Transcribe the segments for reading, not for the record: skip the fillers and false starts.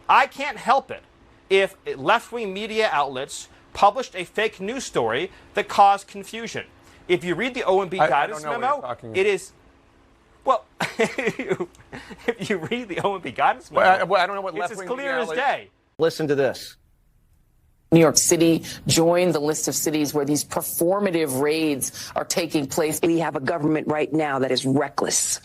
I can't help it if left-wing media outlets published a fake news story that caused confusion. If you read the OMB guidance memo, it is... Well, if you read the OMB guidance memo, I don't know what it's as clear as day. Listen to this. New York City joined the list of cities where these performative raids are taking place. We have a government right now that is reckless.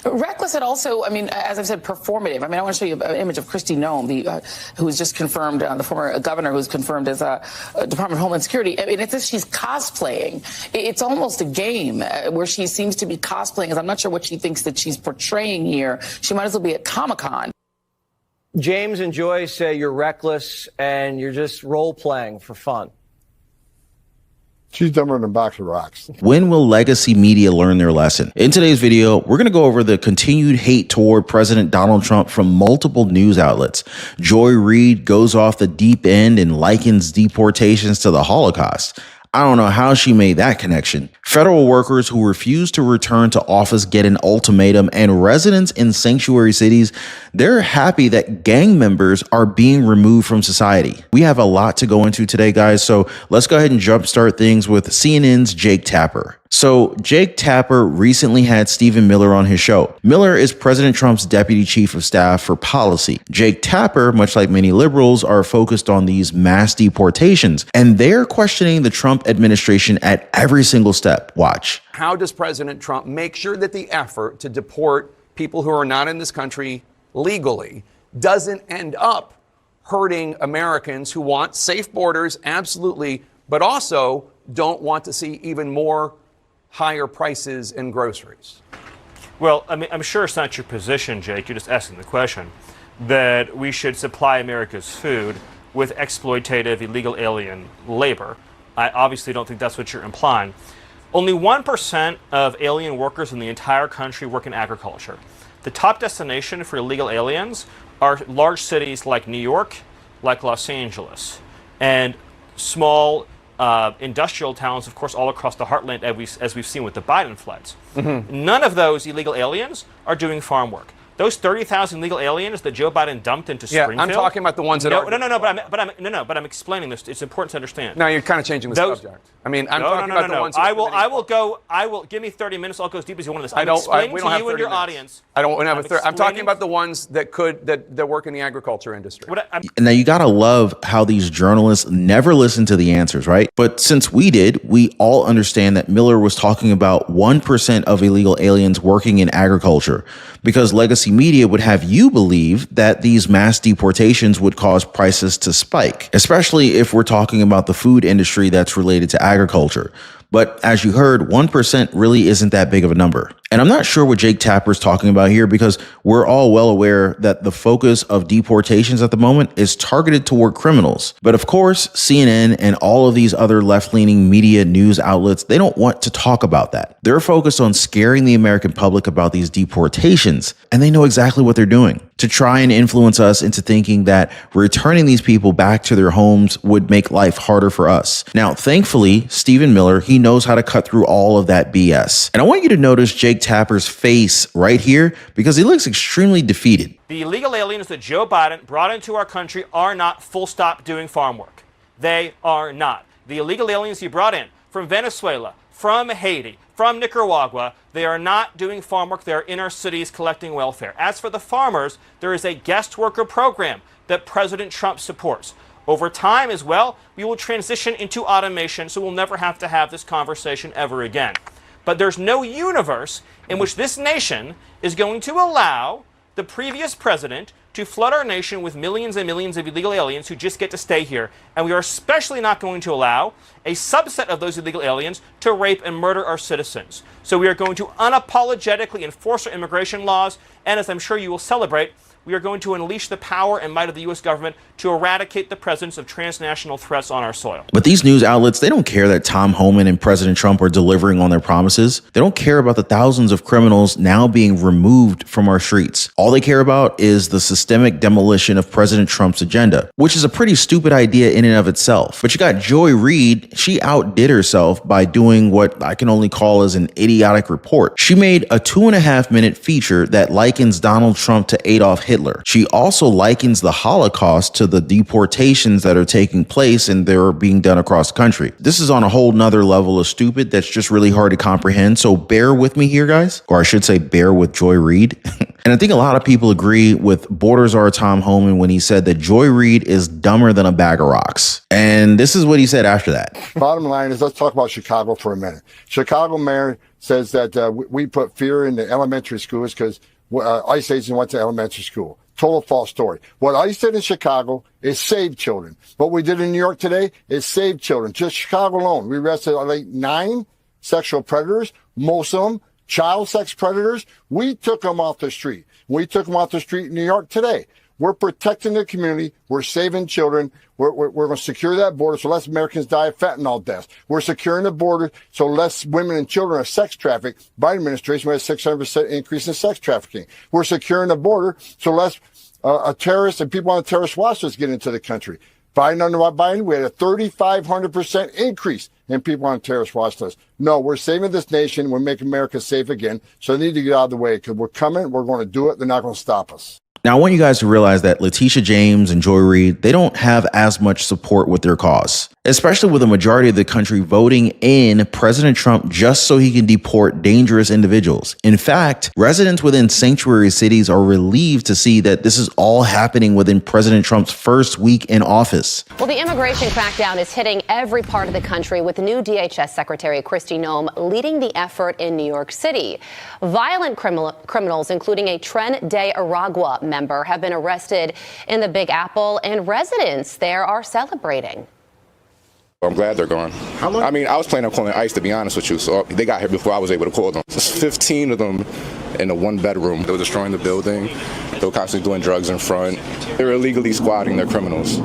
Reckless and also, I mean, as I've said, performative. I mean, I want to show you an image of Kristi Noem, who was just confirmed, the former governor who was confirmed as a Department of Homeland Security. I mean, it's as she's cosplaying. It's almost a game where she seems to be cosplaying, as I'm not sure what she thinks that she's portraying here. She might as well be at Comic-Con. James and Joy say you're reckless and you're just role-playing for fun. She's dumber than a box of rocks. When will legacy media learn their lesson? In today's video, we're going to go over the continued hate toward President Donald Trump from multiple news outlets. Joy Reid goes off the deep end and likens deportations to the Holocaust. I don't know how she made that connection. Federal workers who refuse to return to office get an ultimatum, and residents in sanctuary cities, they're happy that gang members are being removed from society. We have a lot to go into today, guys, so let's go ahead and jumpstart things with CNN's Jake Tapper. So Jake Tapper recently had Stephen Miller on his show. Miller is President Trump's deputy chief of staff for policy. Jake Tapper, much like many liberals, are focused on these mass deportations, and they're questioning the Trump administration at every single step. Watch. How does President Trump make sure that the effort to deport people who are not in this country legally doesn't end up hurting Americans who want safe borders, absolutely, but also don't want to see even more higher prices in groceries? Well, I mean, I'm sure it's not your position, Jake, you're just asking the question, that we should supply America's food with exploitative illegal alien labor. I obviously don't think that's what you're implying. Only 1% of alien workers in the entire country work in agriculture. The top destination for illegal aliens are large cities like New York, like Los Angeles, and small industrial towns, of course, all across the heartland, as we've seen with the Biden floods. None of those illegal aliens are doing farm work. Those 30,000 illegal aliens that Joe Biden dumped into Springfield. I'm talking about the ones that are. But I'm explaining this. It's important to understand. No, you're kind of changing the subject. I mean, I'm talking about the ones. I will give me 30 minutes. I'll go as deep as you want on this. I'm explaining to you and your audience. I don't have a I'm talking about the ones that work in the agriculture industry. Now you gotta love how these journalists never listen to the answers, right? But since we did, we all understand that Miller was talking about 1% of illegal aliens working in agriculture, because legacy media would have you believe that these mass deportations would cause prices to spike, especially if we're talking about the food industry that's related to agriculture. But as you heard, 1% really isn't that big of a number. And I'm not sure what Jake Tapper's talking about here, because we're all well aware that the focus of deportations at the moment is targeted toward criminals. But of course, CNN and all of these other left-leaning media news outlets, they don't want to talk about that. They're focused on scaring the American public about these deportations, and they know exactly what they're doing to try and influence us into thinking that returning these people back to their homes would make life harder for us. Now, thankfully, Stephen Miller, he knows how to cut through all of that BS. And I want you to notice Jake Tapper's face right here, because he looks extremely defeated. The illegal aliens that Joe Biden brought into our country are not full stop doing farm work. They are not. The illegal aliens he brought in from Venezuela, from Haiti, from Nicaragua, they are not doing farm work. They are in our cities collecting welfare. As for the farmers, there is a guest worker program that President Trump supports. Over time as well, we will transition into automation, so we'll never have to have this conversation ever again. But there's no universe in which this nation is going to allow the previous president to flood our nation with millions and millions of illegal aliens who just get to stay here. And we are especially not going to allow a subset of those illegal aliens to rape and murder our citizens. So we are going to unapologetically enforce our immigration laws, and as I'm sure you will celebrate, we are going to unleash the power and might of the U.S. government to eradicate the presence of transnational threats on our soil. But these news outlets, they don't care that Tom Homan and President Trump are delivering on their promises. They don't care about the thousands of criminals now being removed from our streets. All they care about is the systemic demolition of President Trump's agenda, which is a pretty stupid idea in and of itself. But you got Joy Reid. She outdid herself by doing what I can only call as an idiotic report. She made a 2.5-minute feature that likens Donald Trump to Adolf Hitler Hitler. She also likens the Holocaust to the deportations that are taking place and they're being done across the country. This is on a whole nother level of stupid that's just really hard to comprehend. So bear with me here, guys. Or I should say bear with Joy Reid. And I think a lot of people agree with border czar Tom Homan when he said that Joy Reid is dumber than a bag of rocks. And this is what he said after that. Bottom line is, let's talk about Chicago for a minute. Chicago mayor says that we put fear in the elementary schools because ICE agents went to elementary school. Total false story. What ICE did in Chicago is save children. What we did in New York today is save children. Just Chicago alone, we arrested like 9 sexual predators, most of them child sex predators. We took them off the street. We took them off the street in New York today. We're protecting the community. We're saving children. We're going to secure that border so less Americans die of fentanyl deaths. We're securing the border so less women and children are sex trafficked. Biden administration had a 600% increase in sex trafficking. We're securing the border so less terrorists and people on the terrorist watch list get into the country. Biden, under Biden, we had a 3,500% increase in people on terrorist watch lists. No, we're saving this nation. We're making America safe again. So they need to get out of the way because we're coming. We're going to do it. They're not going to stop us. Now, I want you guys to realize that Letitia James and Joy Reid, they don't have as much support with their cause, especially with a majority of the country voting in President Trump just so he can deport dangerous individuals. In fact, residents within sanctuary cities are relieved to see that this is all happening within President Trump's first week in office. Well, the immigration crackdown is hitting every part of the country, with new DHS Secretary Kristi Noem leading the effort in New York City. Violent criminals, including a Tren de Aragua member, have been arrested in the Big Apple, and residents there are celebrating. I'm glad they're gone. How long? I mean, I was planning on calling ICE, to be honest with you, so they got here before I was able to call them. There's 15 of them in a 1-bedroom. They were destroying the building. They were constantly doing drugs in front. They were illegally squatting their criminals.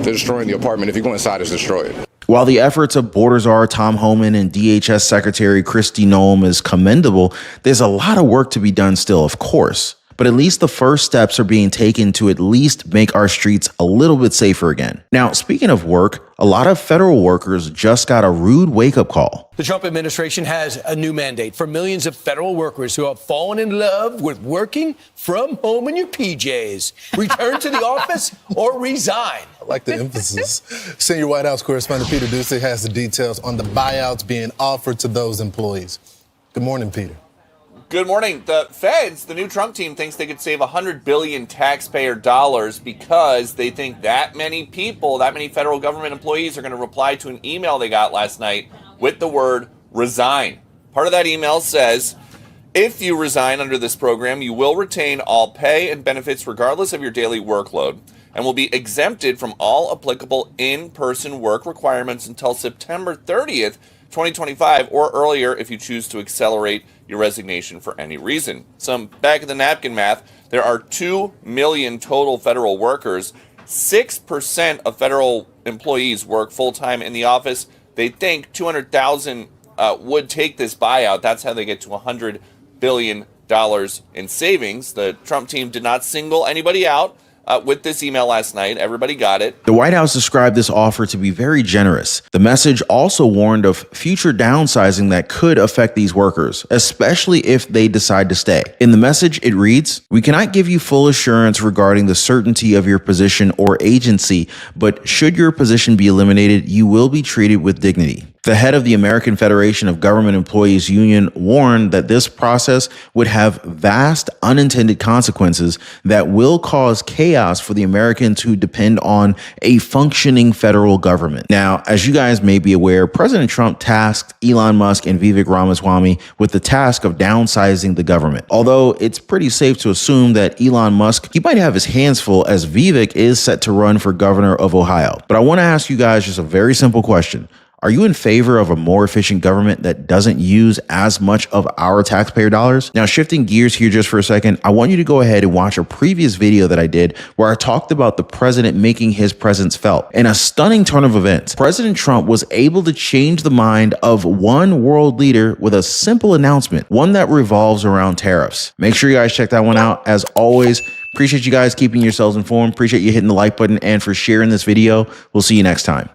They're destroying the apartment. If you go inside, it's destroyed. While the efforts of border czar Tom Homan and DHS Secretary Kristi Noem is commendable, there's a lot of work to be done still, of course. But at least the first steps are being taken to at least make our streets a little bit safer again. Now, speaking of work, a lot of federal workers just got a rude wake-up call. The Trump administration has a new mandate for millions of federal workers who have fallen in love with working from home in your PJs. Return to the office or resign. I like the emphasis. Senior White House correspondent Peter Doocy has the details on the buyouts being offered to those employees. Good morning, Peter. Good morning. The feds, the new Trump team, thinks they could save $100 billion taxpayer dollars because they think that many people, that many federal government employees are going to reply to an email they got last night with the word resign. Part of that email says, if you resign under this program, you will retain all pay and benefits regardless of your daily workload and will be exempted from all applicable in-person work requirements until September 30th, 2025, or earlier if you choose to accelerate your resignation for any reason. Some back of the napkin math, there are 2 million total federal workers. 6% of federal employees work full-time in the office. They think 200,000 would take this buyout. That's how they get to $100 billion in savings. The Trump team did not single anybody out with this email last night. Everybody got it. The White House described this offer to be very generous. The message also warned of future downsizing that could affect these workers, especially if they decide to stay. In the message, it reads, "We cannot give you full assurance regarding the certainty of your position or agency, but should your position be eliminated, you will be treated with dignity." The head of the American Federation of Government Employees Union warned that this process would have vast unintended consequences that will cause chaos for the Americans who depend on a functioning federal government. Now, as you guys may be aware, President Trump tasked Elon Musk and Vivek Ramaswamy with the task of downsizing the government. Although it's pretty safe to assume that Elon Musk, he might have his hands full as Vivek is set to run for governor of Ohio. But I want to ask you guys just a very simple question. Are you in favor of a more efficient government that doesn't use as much of our taxpayer dollars? Now, shifting gears here just for a second, I want you to go ahead and watch a previous video that I did where I talked about the president making his presence felt. In a stunning turn of events, President Trump was able to change the mind of one world leader with a simple announcement, one that revolves around tariffs. Make sure you guys check that one out. As always, appreciate you guys keeping yourselves informed. Appreciate you hitting the like button and for sharing this video. We'll see you next time.